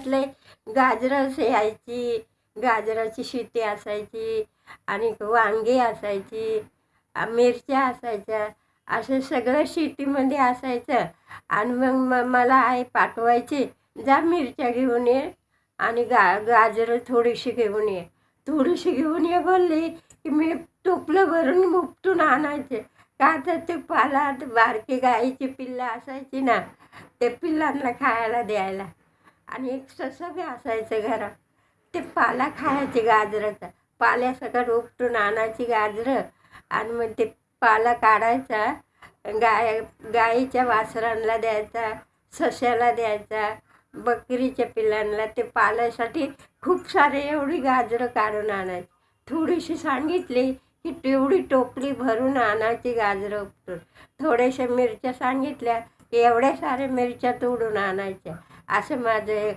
त्यातले गाजरं यायची, गाजराची शेती असायची आणि वांगी असायची, मिरच्या असायच्या, असं सगळं शेतीमध्ये असायचं. आणि मग मला आई पाठवायची, जा मिरच्या घेऊन ये आणि गाजरं थोडीशी घेऊन ये. थोडीशी घेऊन ये बोलली की मी टोपलं भरून उपटून आणायचे. का तर ते पाला बारकी गाईची पिल्लं असायची ना, ते पिल्लांना खायला द्यायला. आणि एक ससं बी असायचं घरात, ते पाला खायचे गाजराचा. पाल्यासकट उपटून आणायची गाजरं आणि मग ते पाला काढायचा, गाईच्या वासरांना द्यायचा, सश्याला द्यायचा, बकरीच्या पिल्लांना. ते पाल्यासाठी खूप सारे एवढी गाजरं काढून आणायची. थोडीशी सांगितली की तेवढी टोपली भरून आणायची गाजरं उपटून. थोड्याशा मिरच्या सांगितल्या की एवढ्या साऱ्या मिरच्या तोडून आणायच्या. असं माझं